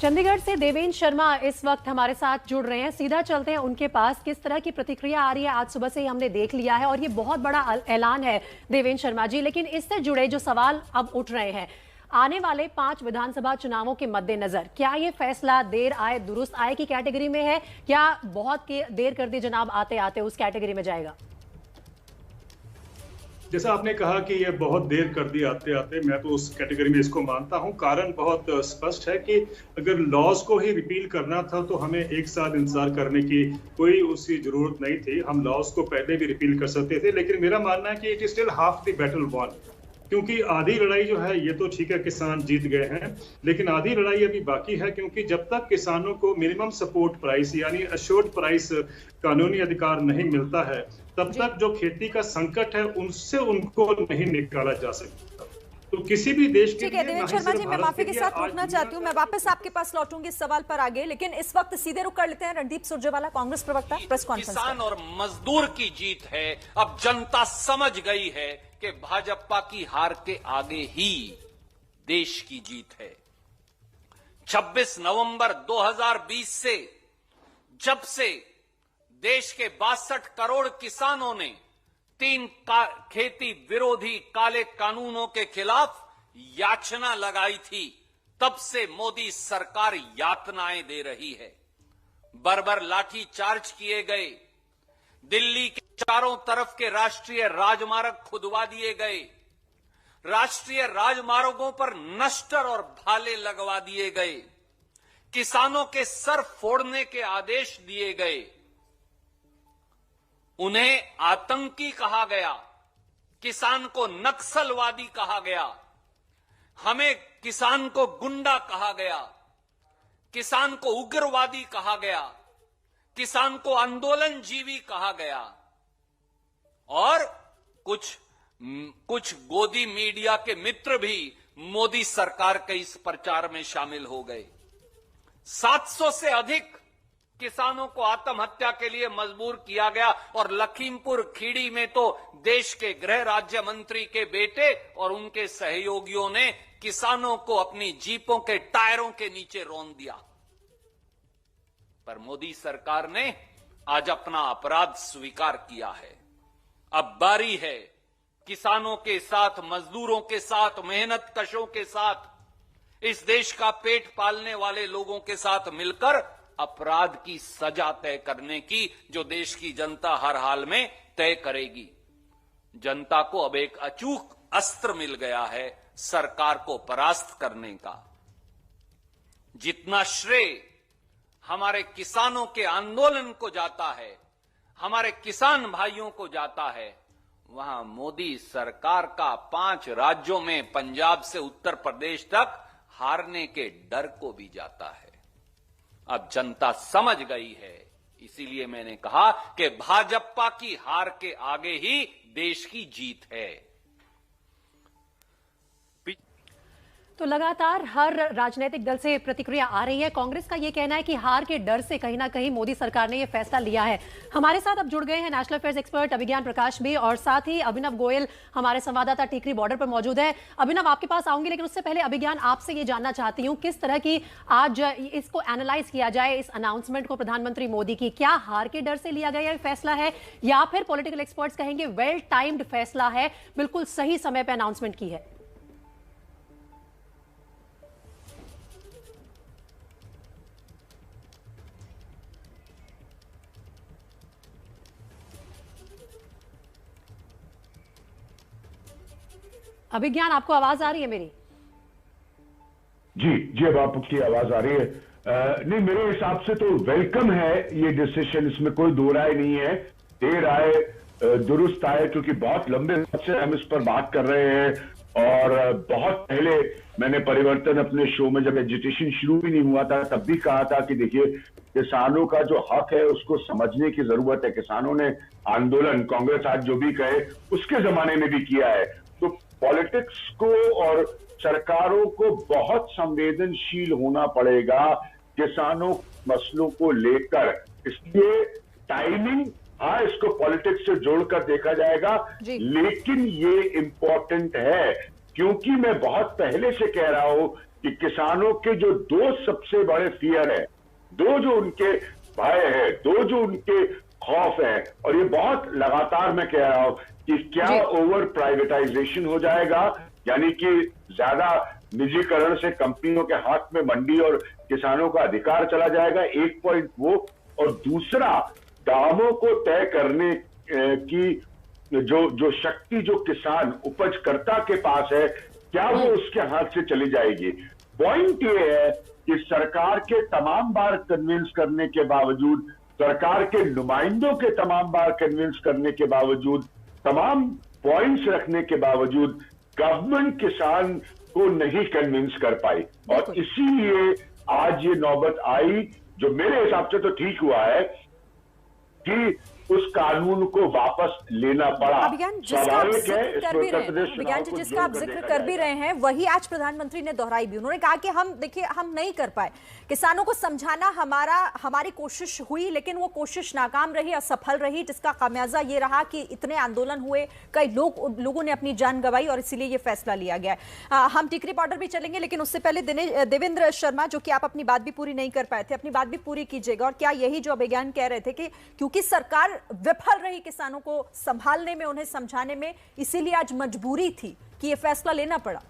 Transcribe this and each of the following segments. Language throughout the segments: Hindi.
चंडीगढ़ से देवेंद्र शर्मा इस वक्त हमारे साथ जुड़ रहे हैं। सीधा चलते हैं उनके पास। किस तरह की प्रतिक्रिया आ रही है, आज सुबह से ही हमने देख लिया है और ये बहुत बड़ा ऐलान है देवेंद्र शर्मा जी, लेकिन इससे जुड़े जो सवाल अब उठ रहे हैं, आने वाले 5 विधानसभा चुनावों के मद्देनजर क्या ये फैसला देर आए दुरुस्त आए की कैटेगरी में है, क्या बहुत देर कर दी जनाब आते आते उस कैटेगरी में जाएगा? जैसा आपने कहा कि ये बहुत देर कर दी आते आते, मैं तो उस कैटेगरी में इसको मानता हूं। कारण बहुत स्पष्ट है कि अगर लॉज को ही रिपील करना था तो हमें 1 साल इंतजार करने की कोई उसकी जरूरत नहीं थी। हम लॉज को पहले भी रिपील कर सकते थे, लेकिन मेरा मानना है कि it is still half the battle won. क्योंकि आधी लड़ाई जो है ये तो ठीक है, किसान जीत गए हैं, लेकिन आधी लड़ाई अभी बाकी है। क्योंकि जब तक किसानों को मिनिमम सपोर्ट प्राइस यानी अश्योर्ड प्राइस कानूनी अधिकार नहीं मिलता है, तब तक जो खेती का संकट है उनसे उनको नहीं निकाला जा सकता। तो किसी भी देश के लिए देवेंद्र शर्मा जी, मैं माफी के साथ रुकना चाहती हूँ, मैं वापस आपके पास लौटूंगी इस सवाल पर आगे, लेकिन इस वक्त सीधे रुक कर लेते हैं रणदीप सुरजेवाला, कांग्रेस प्रवक्ता, प्रेस कॉन्फ्रेंस। किसान और मजदूर की जीत है। अब जनता समझ गई है कि भाजपा की हार के आगे ही देश की जीत है। 26 नवंबर 2020 से जब से देश के 62 करोड़ किसानों ने 3 खेती विरोधी काले कानूनों के खिलाफ याचना लगाई थी, तब से मोदी सरकार यातनाएं दे रही है। बर्बर लाठी चार्ज किए गए, दिल्ली के चारों तरफ के राष्ट्रीय राजमार्ग खुदवा दिए गए, राष्ट्रीय राजमार्गों पर नश्तर और भाले लगवा दिए गए, किसानों के सर फोड़ने के आदेश दिए गए, उन्हें आतंकी कहा गया, किसान को नक्सलवादी कहा गया, हमें किसान को गुंडा कहा गया, किसान को उग्रवादी कहा गया, किसान को आंदोलनजीवी कहा गया, और कुछ गोदी मीडिया के मित्र भी मोदी सरकार के इस प्रचार में शामिल हो गए। 700 से अधिक किसानों को आत्महत्या के लिए मजबूर किया गया, और लखीमपुर खीरी में तो देश के गृह राज्य मंत्री के बेटे और उनके सहयोगियों ने किसानों को अपनी जीपों के टायरों के नीचे रौंद दिया। पर मोदी सरकार ने आज अपना अपराध स्वीकार किया है। अब बारी है किसानों के साथ, मजदूरों के साथ, मेहनत कशों के साथ, इस देश का पेट पालने वाले लोगों के साथ मिलकर अपराध की सजा तय करने की, जो देश की जनता हर हाल में तय करेगी। जनता को अब एक अचूक अस्त्र मिल गया है सरकार को परास्त करने का। जितना श्रेय हमारे किसानों के आंदोलन को जाता है, हमारे किसान भाइयों को जाता है, वहां मोदी सरकार का 5 राज्यों में पंजाब से उत्तर प्रदेश तक हारने के डर को भी जाता है। अब जनता समझ गई है, इसीलिए मैंने कहा कि भाजपा की हार के आगे ही देश की जीत है। तो लगातार हर राजनीतिक दल से प्रतिक्रिया आ रही है। कांग्रेस का यह कहना है कि हार के डर से कहीं ना कहीं मोदी सरकार ने यह फैसला लिया है। हमारे साथ अब जुड़ गए हैं नेशनल अफेयर्स एक्सपर्ट अभिज्ञान प्रकाश भी, और साथ ही अभिनव गोयल हमारे संवाददाता टीकरी बॉर्डर पर मौजूद है। अभिनव, आपके पास आऊंगी, लेकिन उससे पहले अभिज्ञान आपसे ये जानना चाहती हूँ, किस तरह की आज इसको एनालाइज किया जाए, इस अनाउंसमेंट को प्रधानमंत्री मोदी की? क्या हार के डर से लिया गया फैसला है, या फिर पॉलिटिकल एक्सपर्ट्स कहेंगे वेल टाइम्ड फैसला है, बिल्कुल सही समय पर अनाउंसमेंट की है? अभिज्ञान, आपको आवाज आ रही है मेरी? जी, अब आपकी आवाज आ रही है। नहीं, मेरे हिसाब से तो वेलकम है ये डिसीजन, इसमें कोई दो राय नहीं है। देर आए दुरुस्त आए, क्योंकि बहुत लंबे वक्त से हम इस पर बात कर रहे हैं, और बहुत पहले मैंने परिवर्तन अपने शो में, जब एजुटेशन शुरू भी नहीं हुआ था, तब भी कहा था कि देखिए, किसानों का जो हक है उसको समझने की जरूरत है। किसानों ने आंदोलन, कांग्रेस आज जो भी कहे, उसके जमाने में भी किया है। तो पॉलिटिक्स को और सरकारों को बहुत संवेदनशील होना पड़ेगा किसानों मसलों को लेकर। इसलिए टाइमिंग, हाँ, इसको पॉलिटिक्स से जोड़कर देखा जाएगा, लेकिन ये इंपॉर्टेंट है, क्योंकि मैं बहुत पहले से कह रहा हूं कि किसानों के जो दो सबसे बड़े फियर है, दो जो उनके भय है, दो जो उनके खौफ है, और ये बहुत लगातार मैं कह रहा हूं कि क्या ओवर प्राइवेटाइजेशन हो जाएगा, यानी कि ज्यादा निजीकरण से कंपनियों के हाथ में मंडी और किसानों का अधिकार चला जाएगा, एक पॉइंट वो, और दूसरा दामों को तय करने की जो शक्ति जो किसान उपजकर्ता के पास है, क्या वो उसके हाथ से चली जाएगी। पॉइंट ये है कि सरकार के तमाम बार कन्विंस करने के बावजूद, सरकार के नुमाइंदों के तमाम बार कन्विंस करने के बावजूद, तमाम पॉइंट्स रखने के बावजूद गवर्नमेंट किसान को नहीं कन्विंस कर पाई, और इसीलिए आज ये नौबत आई, जो मेरे हिसाब से तो ठीक हुआ है कि उस कानून को वापस लेना पड़ा। अभिज्ञान जिसका आप जिक्र कर भी रहे हैं, वही आज प्रधानमंत्री ने दोहराई भी। उन्होंने कहा कि हम देखिए, हम नहीं कर पाए, किसानों को समझाना हमारी कोशिश हुई, लेकिन वो कोशिश नाकाम रही, असफल रही, जिसका खामियाजा ये रहा कि इतने आंदोलन हुए, कई लोगों ने अपनी जान गंवाई, और इसीलिए ये फैसला लिया गया है। हम टिकरी बॉर्डर भी चलेंगे, लेकिन उससे पहले देवेंद्र शर्मा, जो कि आप अपनी बात भी पूरी नहीं कर पाए थे, अपनी बात भी पूरी कीजिएगा। और क्या यही जो अभिज्ञान कह रहे थे कि क्योंकि सरकार विफल रही किसानों को संभालने में, उन्हें समझाने में, इसीलिए आज मजबूरी थी कि यह फैसला लेना पड़ा?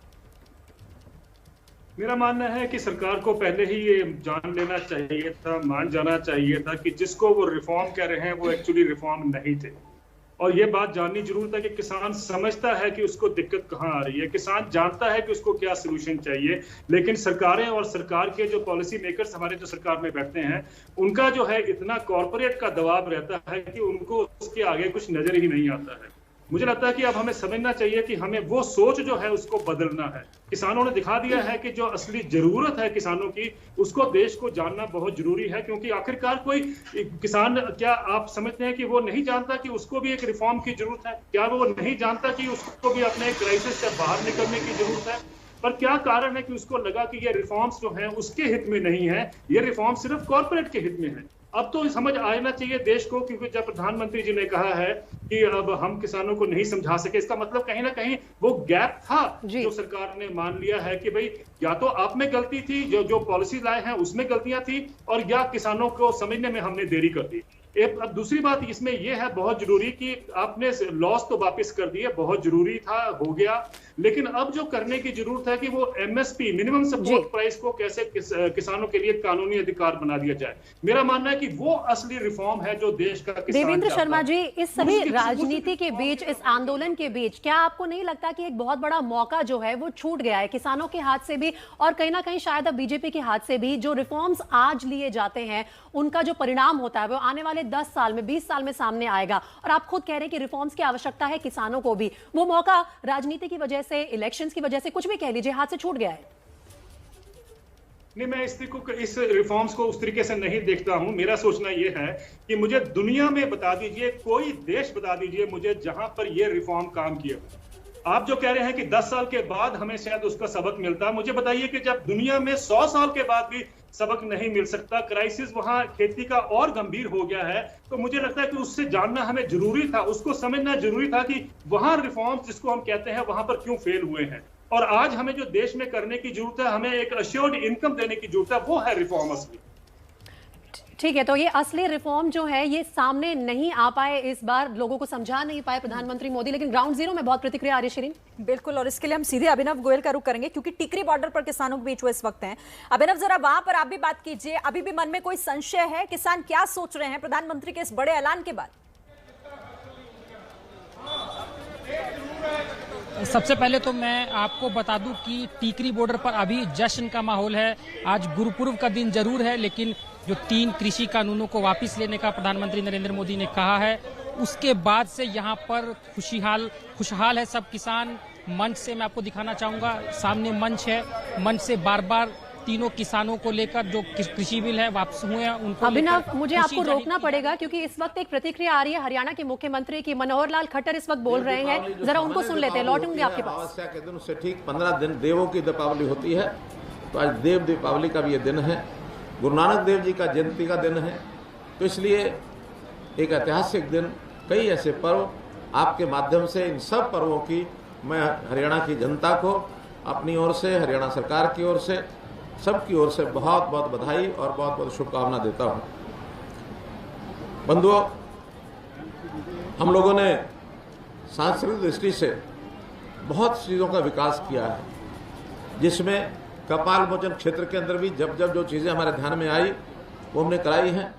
मेरा मानना है कि सरकार को पहले ही ये जान लेना चाहिए था, मान जाना चाहिए था कि जिसको वो रिफॉर्म कह रहे हैं वो एक्चुअली रिफॉर्म नहीं थे। और ये बात जाननी जरूर था कि किसान समझता है कि उसको दिक्कत कहाँ आ रही है, किसान जानता है कि उसको क्या सोल्यूशन चाहिए, लेकिन सरकारें और सरकार के जो पॉलिसी मेकर्स हमारे जो सरकार में बैठते हैं, उनका जो है इतना कॉर्पोरेट का दबाव रहता है कि उनको उसके आगे कुछ नजर ही नहीं आता है। मुझे लगता है कि अब हमें समझना चाहिए कि हमें वो सोच जो है उसको बदलना है। किसानों ने दिखा दिया है कि जो असली जरूरत है किसानों की, उसको देश को जानना बहुत जरूरी है, क्योंकि आखिरकार कोई किसान, क्या आप समझते हैं कि वो नहीं जानता कि उसको भी एक रिफॉर्म की जरूरत है? क्या वो नहीं जानता कि उसको भी अपने क्राइसिस से बाहर निकलने की जरूरत है? पर क्या कारण है कि उसको लगा कि ये रिफॉर्म्स जो हैं उसके हित में नहीं है, ये रिफॉर्म सिर्फ कॉर्पोरेट के हित में है। अब तो समझ आना चाहिए देश को, क्योंकि जब प्रधानमंत्री जी ने कहा है कि अब हम किसानों को नहीं समझा सके, इसका मतलब कहीं ना कहीं वो गैप था जो सरकार ने मान लिया है कि भाई या तो आप में गलती थी, जो पॉलिसी लाए हैं उसमें गलतियां थी, और या किसानों को समझने में हमने देरी कर दी। अब दूसरी बात इसमें यह है बहुत जरूरी कि आपने लॉस तो वापस कर दिए, बहुत जरूरी था, हो गया, लेकिन अब जो करने की जरूरत है कि वो एमएसपी, मिनिमम सपोर्ट प्राइस को कैसे किसानों के लिए कानूनी अधिकार बना दिया जाए। मेरा मानना है कि वो असली रिफॉर्म है जो देश का किसान। देवेंद्र शर्मा जी, इस सभी राजनीति के बीच, इस आंदोलन के बीच, क्या आपको नहीं लगता कि एक बहुत बड़ा मौका जो है वो छूट गया है किसानों के हाथ से भी, और कहीं ना कहीं शायद अब बीजेपी के हाथ से भी? जो रिफॉर्म्स आज लिए जाते हैं उनका जो परिणाम होता है वो आने वाले 10 साल में, 20 साल में सामने आएगा, और आप खुद कह रहे हैं कि रिफॉर्म्स की आवश्यकता है किसानों को भी। वो मौका राजनीति की वजह से, इलेक्शंस की वजह से, कुछ भी कह लीजिए, हाथ से छूट गया है। नहीं, मैं इस रिफॉर्म्स को उस तरीके से नहीं देखता हूं। मेरा सोचना यह है कि मुझे दुनिया में बता दीजिए, कोई देश बता दीजिए मुझे जहां पर यह रिफॉर्म काम किया। आप जो कह रहे हैं कि 10 साल के बाद हमें शायद उसका सबक मिलता, मुझे बताइए कि जब दुनिया में 100 साल के बाद भी सबक नहीं मिल सकता, क्राइसिस वहां खेती का और गंभीर हो गया है, तो मुझे लगता है कि उससे जानना हमें जरूरी था, उसको समझना जरूरी था कि वहां रिफॉर्म्स जिसको हम कहते हैं वहां पर क्यों फेल हुए हैं। और आज हमें जो देश में करने की जरूरत है, हमें एक अश्योर्ड इनकम देने की जरूरत है, वो है रिफॉर्म असली। ठीक है, तो ये असली रिफॉर्म जो है ये सामने नहीं आ पाए, इस बार लोगों को समझा नहीं पाए प्रधानमंत्री मोदी, लेकिन ग्राउंड जीरो में बहुत प्रतिक्रिया आ रही है। शिरीन, बिल्कुल, और इसके लिए हम सीधे अभिनव गोयल का रुख करेंगे, क्योंकि टिकरी बॉर्डर पर किसानों के बीच वो इस वक्त हैं। अभिनव, जरा वहां पर आप भी बात कीजिए, अभी भी मन में कोई संशय है? किसान क्या सोच रहे हैं प्रधानमंत्री के इस बड़े ऐलान के बाद? सबसे पहले तो मैं आपको बता दूं कि टिकरी बॉर्डर पर अभी जश्न का माहौल है। आज गुरुपुर्व का दिन जरूर है, लेकिन जो 3 कृषि कानूनों को वापस लेने का प्रधानमंत्री नरेंद्र मोदी ने कहा है, उसके बाद से यहाँ पर खुशहाल है सब किसान। मंच से मैं आपको दिखाना चाहूंगा, सामने मंच है, मंच से बार बार तीनों किसानों को लेकर जो कृषि बिल है वापस हुए हैं उनको। अभिनव, मुझे आपको रोकना पड़ेगा क्योंकि इस वक्त एक प्रतिक्रिया आ रही है हरियाणा के मुख्यमंत्री की। मनोहर लाल खट्टर इस वक्त बोल रहे हैं, जरा उनको सुन लेते हैं, लौटूंगे आपके पास। अमावस्या के दिन उससे ठीक 15 दिन देवों की दीपावली होती है, तो आज देव दीपावली का भी ये दिन है, गुरु नानक देव जी का जयंती का दिन है, तो इसलिए एक ऐतिहासिक दिन, कई ऐसे पर्व आपके माध्यम से, इन सब पर्वों की मैं हरियाणा की जनता को अपनी ओर से, हरियाणा सरकार की ओर से, सबकी ओर से बहुत बहुत बधाई और बहुत बहुत शुभकामना देता हूं। बंधुओं, हम लोगों ने सांस्कृतिक दृष्टि से बहुत चीज़ों का विकास किया है, जिसमें कपाल मोचन क्षेत्र के अंदर भी जब जब जो चीज़ें हमारे ध्यान में आई वो हमने कराई हैं।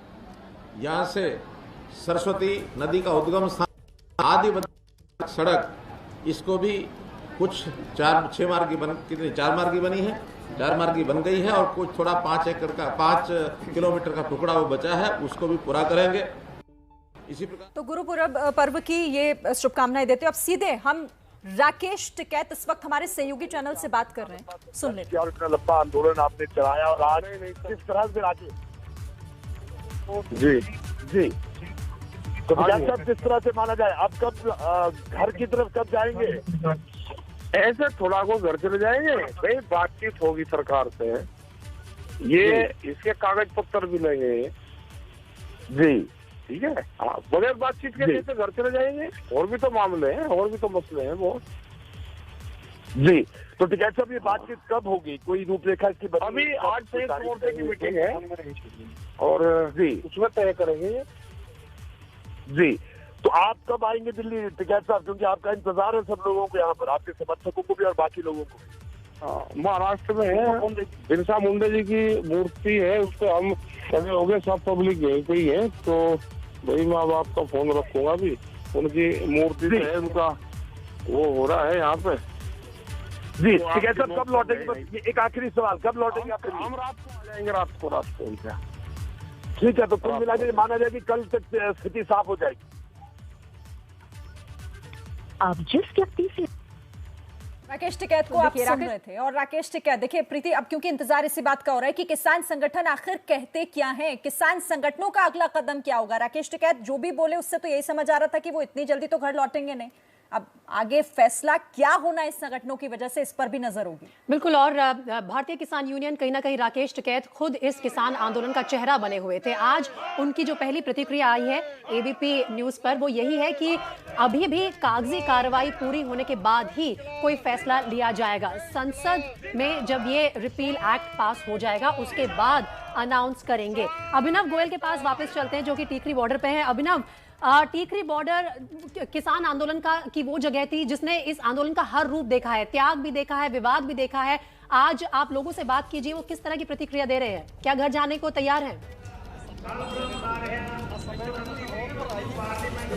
यहाँ से सरस्वती नदी का उद्गम स्थान आदि सड़क, इसको भी कुछ 4 मार्गी बनी है, 4 मार्गी बन गई है, और कुछ थोड़ा 5 किलोमीटर का टुकड़ा वो बचा है, उसको भी पूरा करेंगे। इसी प्रकार तो गुरुपुरब पर्व की ये शुभकामनाएं देते हो। अब सीधे हम राकेश टिकैत इस वक्त हमारे सहयोगी चैनल से बात कर रहे हैं, सुन लेते हैं। इतना लंबा आंदोलन आपने चलाया और आज किस तरह से राकेश जी जी तो सब किस तरह से माना जाए, अब कब घर की तरफ कब जाएंगे? ऐसे थोड़ा को घर चले जाएंगे, भाई बातचीत होगी सरकार से, ये इसके कागज पत्र भी लेंगे जी, ठीक है। बगैर बातचीत के जैसे घर चले जाएंगे, और भी तो मामले हैं, और भी तो मसले हैं वो। जी, तो टिकैत साहब ये बातचीत कब होगी, कोई रूपरेखा इसकी? अभी 8 संयुक्त मोर्चे की मीटिंग है और जी उसमें तय करेंगे। जी, तो आप कब आएंगे दिल्ली टिकैत साहब, क्योंकि आपका इंतजार है सब लोगों को यहाँ पर, आपके समर्थकों को भी और बाकी लोगों को। महाराष्ट्र में है बिरसा मुंडा जी की मूर्ति है, उस पर हम सभी हो गए, सब पब्लिक गई है, तो भाई मैं अब आपका फोन रखूंगा भी, उनकी मूर्ति है, उनका वो हो रहा है यहाँ पे। जी, टिकैत साहब कब लौटेंगे? एक आखिरी सवाल, कब लौटेंगे आप? हम रात को आ जाएंगे, रात को ठीक है, तो कुल मिला के माना जाए कि कल तक स्थिति साफ हो जाएगी। आप जिस व्यक्ति से राकेश टिकैत को आप सुन रहे थे, और राकेश टिकैत, देखिए प्रीति, अब क्योंकि इंतजार इसी बात का हो रहा है कि किसान संगठन आखिर कहते क्या हैं, किसान संगठनों का अगला कदम क्या होगा। राकेश टिकैत जो भी बोले उससे तो यही समझ आ रहा था कि वो इतनी जल्दी तो घर लौटेंगे नहीं। अब आगे फैसला क्या होना इस संगठनों की वजह से, इस पर भी नजर होगी। बिल्कुल, और भारतीय किसान यूनियन कहीं ना कहीं राकेश टिकैत खुद इस किसान आंदोलन का चेहरा बने हुए थे। आज उनकी जो पहली प्रतिक्रिया आई है एबीपी न्यूज पर वो यही है कि अभी भी कागजी कार्रवाई पूरी होने के बाद ही कोई फैसला लिया जाएगा। संसद में जब ये रिपील एक्ट पास हो जाएगा उसके बाद अनाउंस करेंगे। अभिनव गोयल के पास वापस चलते हैं जो कि टीकरी बॉर्डर पे हैं। अभिनव, टीकरी बॉर्डर किसान आंदोलन की वो जगह थी जिसने इस आंदोलन का हर रूप देखा है, त्याग भी देखा है, विवाद भी देखा है। आज आप लोगों से बात कीजिए, वो किस तरह की प्रतिक्रिया दे रहे हैं, क्या घर जाने को तैयार हैं?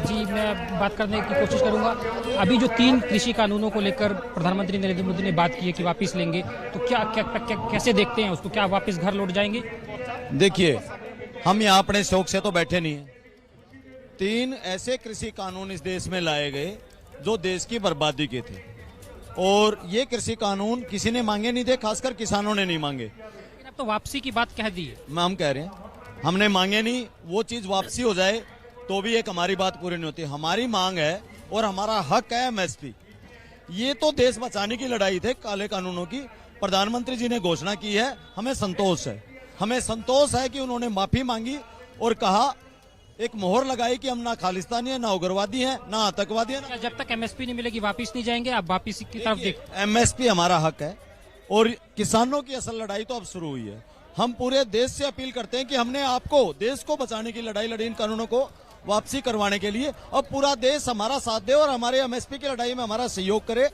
जी, मैं बात करने की कोशिश करूंगा। अभी जो 3 कृषि कानूनों को लेकर प्रधानमंत्री नरेंद्र मोदी ने बात की है कि वापस लेंगे, तो कैसे देखते हैं उसको, क्या वापस घर लौट जाएंगे? देखिए, हम यहाँ अपने शौक से तो बैठे नहीं है। 3 ऐसे कृषि कानून इस देश में लाए गए जो देश की बर्बादी के थे, और ये कृषि कानून किसी ने मांगे नहीं थे, खासकर किसानों ने नहीं मांगे। अब तो वापसी की बात कह दी है। हम कह रहे हैं, हमने मांगे नहीं, वो चीज वापसी हो जाए तो भी एक हमारी बात पूरी नहीं होती। हमारी मांग है और हमारा हक है एमएसपी। ये तो देश बचाने की लड़ाई थे काले कानूनों की, प्रधानमंत्री जी ने घोषणा की है, हमें संतोष है। हमें संतोष है कि उन्होंने माफी मांगी और कहा, एक मोहर लगाई कि हम ना खालिस्तानी है, ना उग्रवादी है, ना आतंकवादी है। जब तक एमएसपी नहीं मिलेगी वापस नहीं जाएंगे, आप वापस की तरफ देख। एमएसपी हमारा हक है और किसानों की असल लड़ाई तो अब शुरू हुई है। हम पूरे देश से अपील करते हैं कि हमने आपको देश को बचाने की लड़ाई लड़ी, इन कानूनों को वापसी करवाने के लिए। अब पूरा देश हमारा साथ दे और हमारे एमएसपी की लड़ाई में हमारा सहयोग करे।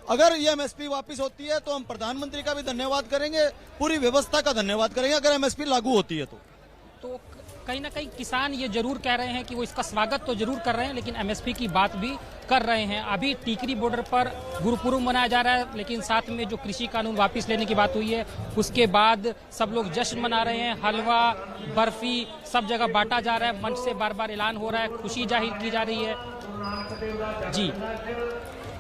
अगर ये एमएसपी वापस होती है तो हम प्रधानमंत्री का भी धन्यवाद करेंगे, पूरी व्यवस्था का धन्यवाद करेंगे अगर एमएसपी लागू होती है तो कहीं ना कहीं किसान ये जरूर कह रहे हैं कि वो इसका स्वागत तो जरूर कर रहे हैं, लेकिन एमएसपी की बात भी कर रहे हैं। अभी टीकरी बॉर्डर पर गुरुपुरब मनाया जा रहा है, लेकिन साथ में जो कृषि कानून वापस लेने की बात हुई है उसके बाद सब लोग जश्न मना रहे हैं। हलवा, बर्फी सब जगह बांटा जा रहा है, मंच से बार बार ऐलान हो रहा है, खुशी जाहिर की जा रही है। जी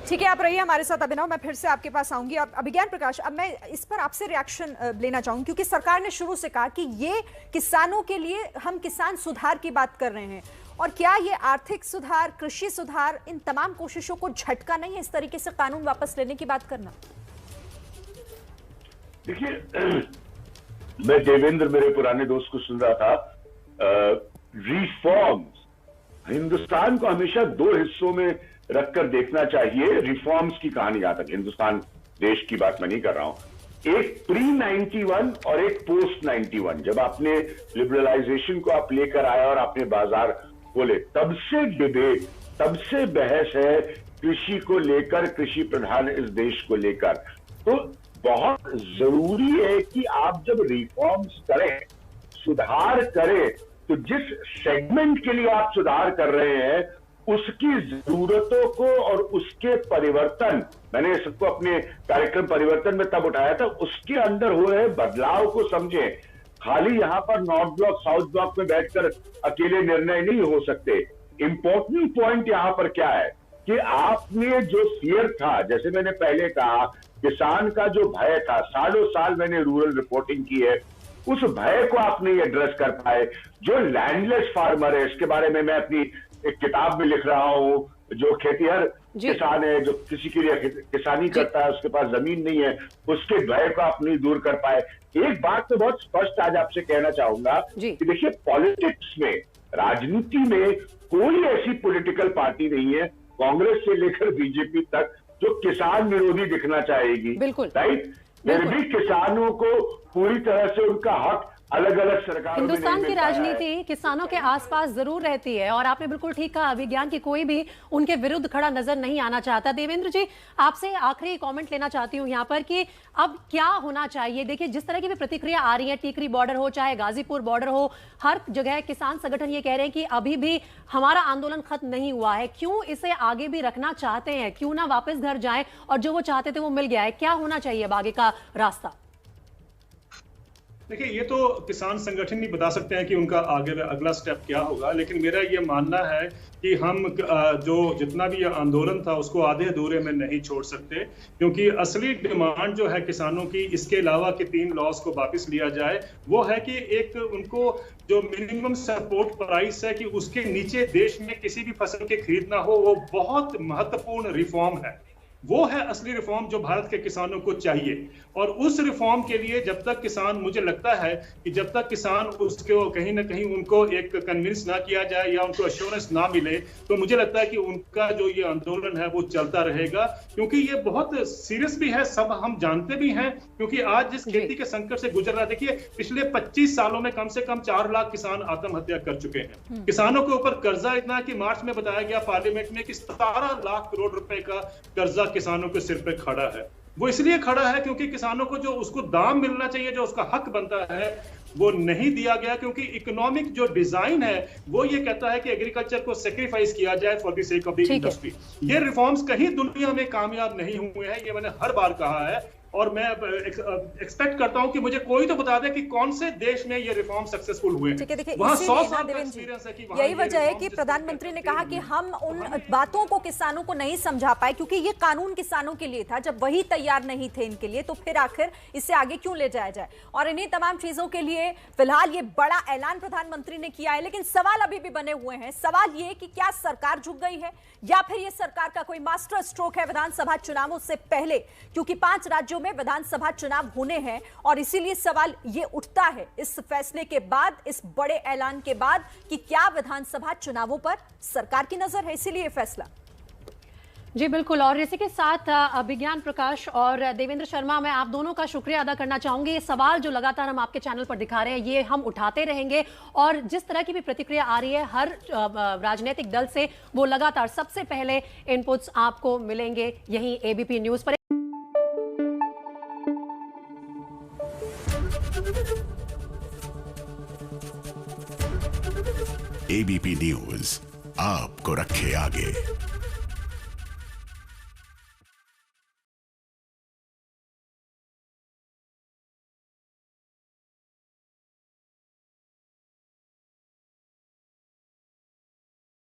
ठीक है, आप रहिए हमारे साथ अभिनव, मैं फिर से आपके पास आऊंगी। अब अभिज्ञान प्रकाश, अब मैं इस पर आपसे रिएक्शन लेना चाहूंगी, क्योंकि सरकार ने शुरू से कहा कि ये किसानों के लिए हम किसान सुधार की बात कर रहे हैं, और क्या ये आर्थिक सुधार, कृषि सुधार, इन तमाम कोशिशों को झटका नहीं है इस तरीके से कानून वापस लेने की बात करना? देखिए, मैं देवेंद्र, मेरे पुराने दोस्त को सुन रहा था। रिफॉर्म्स, हिंदुस्तान को हमेशा 2 हिस्सों में रखकर देखना चाहिए। रिफॉर्म्स की कहानी जहां तक हिंदुस्तान देश की बात मैं नहीं कर रहा हूं, एक प्री 91 और एक पोस्ट 91, जब आपने लिबरलाइजेशन को आप लेकर आया और आपने बाजार खोले, तब से डिबेट, तब से बहस है कृषि को लेकर, कृषि प्रधान इस देश को लेकर। तो बहुत जरूरी है कि आप जब रिफॉर्म्स करें, सुधार करें, तो जिस सेगमेंट के लिए आप सुधार कर रहे हैं उसकी जरूरतों को और उसके परिवर्तन, मैंने सबको अपने कार्यक्रम परिवर्तन में तब उठाया था, उसके अंदर हो रहे बदलाव को समझें। खाली यहां पर नॉर्थ ब्लॉक साउथ ब्लॉक में बैठकर अकेले निर्णय नहीं हो सकते। इंपॉर्टेंट पॉइंट यहां पर क्या है कि आपने जो फियर था, जैसे मैंने पहले कहा, किसान का जो भय था, सालों साल मैंने रूरल रिपोर्टिंग की है, उस भय को आप नहीं एड्रेस कर पाए। जो लैंडलेस फार्मर है, इसके बारे में मैं अपनी एक किताब में लिख रहा हूं, जो खेतीहर किसान है, जो किसी के लिए किसानी करता है, उसके पास जमीन नहीं है, उसके भय को आप नहीं दूर कर पाए। एक बात तो बहुत स्पष्ट आज आपसे कहना चाहूंगा कि देखिए, पॉलिटिक्स में, राजनीति में कोई ऐसी पॉलिटिकल पार्टी नहीं है, कांग्रेस से लेकर बीजेपी तक, जो किसान विरोधी दिखना चाहेगी, राइट? फिर भी किसानों को पूरी तरह से उनका हक अलग अलग सरकार, हिंदुस्तान की राजनीति किसानों के आसपास जरूर रहती है, और आपने बिल्कुल ठीक कहा, अभिज्ञान की कोई भी उनके विरुद्ध खड़ा नजर नहीं आना चाहता। देवेंद्र जी, आपसे आखिरी कमेंट लेना चाहती हूं यहां पर कि अब क्या होना चाहिए। देखिए, जिस तरह की भी प्रतिक्रिया आ रही है, टीकरी बॉर्डर हो चाहे गाजीपुर बॉर्डर हो, हर जगह किसान संगठन ये कह रहे हैं कि अभी भी हमारा आंदोलन खत्म नहीं हुआ है। क्यों इसे आगे भी रखना चाहते हैं? क्यों ना वापस घर जाए और जो वो चाहते थे वो मिल गया है? क्या होना चाहिए अब आगे का रास्ता? देखिए, ये तो किसान संगठन ही बता सकते हैं कि उनका आगे अगला स्टेप क्या होगा, लेकिन मेरा ये मानना है कि हम जो जितना भी आंदोलन था उसको आधे अधूरे में नहीं छोड़ सकते, क्योंकि असली डिमांड जो है किसानों की, इसके अलावा कि 3 लॉज को वापस लिया जाए, वो है कि एक उनको जो मिनिमम सपोर्ट प्राइस है कि उसके नीचे देश में किसी भी फसल के खरीदना हो, वो बहुत महत्वपूर्ण रिफॉर्म है। वो है असली रिफॉर्म जो भारत के किसानों को चाहिए। और उस रिफॉर्म के लिए जब तक किसान, मुझे लगता है कि जब तक किसान उसको कहीं ना कहीं उनको एक कन्विंस ना किया जाए या उनको एश्योरेंस ना मिले, तो मुझे लगता है कि उनका जो ये आंदोलन है वो चलता रहेगा, क्योंकि ये बहुत सीरियस भी है, सब हम जानते भी हैं। क्योंकि आज जिस खेती के संकट से गुजर रहा है, देखिए पिछले 25 सालों में कम से कम 4 लाख किसान आत्महत्या कर चुके हैं। किसानों के ऊपर कर्जा इतना है कि मार्च में बताया गया पार्लियामेंट में कि 17 लाख करोड़ रुपए का कर्जा किसानों के सिर पे खड़ा है। वो इसलिए खड़ा है क्योंकि किसानों को जो उसको दाम मिलना चाहिए, जो उसका हक बनता है, वो नहीं दिया गया। क्योंकि इकोनॉमिक जो डिजाइन है वो ये कहता है कि एग्रीकल्चर को सेक्रीफाइस किया जाए for the sake of the industry. ये रिफॉर्म्स कहीं दुनिया में कामयाब नहीं हुए हैं, ये मैंने हर बार कहा है। और मैं एक्सपेक्ट करता हूं कि मुझे कोई तो बता दे कि कौन से देश में ये रिफॉर्म सक्सेसफुल हुए हैं। देखिए, वहां 100 साल का एक्सपीरियंस है कि यही वजह है कि प्रधानमंत्री ने कहा कि हम उन बातों को किसानों को नहीं समझा पाए, क्योंकि ये कानून किसानों के लिए था। जब वही तैयार नहीं थे इनके लिए, तो फिर आखिर इसे आगे क्यों ले जाया जाए। और इन्हीं तमाम चीजों के लिए फिलहाल ये बड़ा ऐलान प्रधानमंत्री ने किया है, लेकिन सवाल अभी भी बने हुए हैं। सवाल ये कि क्या सरकार झुक गई है या फिर ये सरकार का कोई मास्टर स्ट्रोक है विधानसभा चुनावों से पहले, क्योंकि 5 राज्यों में विधानसभा चुनाव होने हैं। और इसीलिए सवाल ये उठता है इस फैसले के बाद, इस बड़े ऐलान के बाद, कि क्या विधानसभा चुनावों पर सरकार की नजर है, इसीलिए फैसला। जी बिल्कुल। और इसी के साथ अभिज्ञान प्रकाश और देवेंद्र शर्मा, मैं आप दोनों का शुक्रिया अदा करना चाहूंगी। ये सवाल जो लगातार हम आपके चैनल पर दिखा रहे हैं, ये हम उठाते रहेंगे, और जिस तरह की भी प्रतिक्रिया आ रही है हर राजनीतिक दल से, वो लगातार सबसे पहले इनपुट्स आपको मिलेंगे यहीं एबीपी न्यूज पर। एबीपी न्यूज आपको रखे आगे।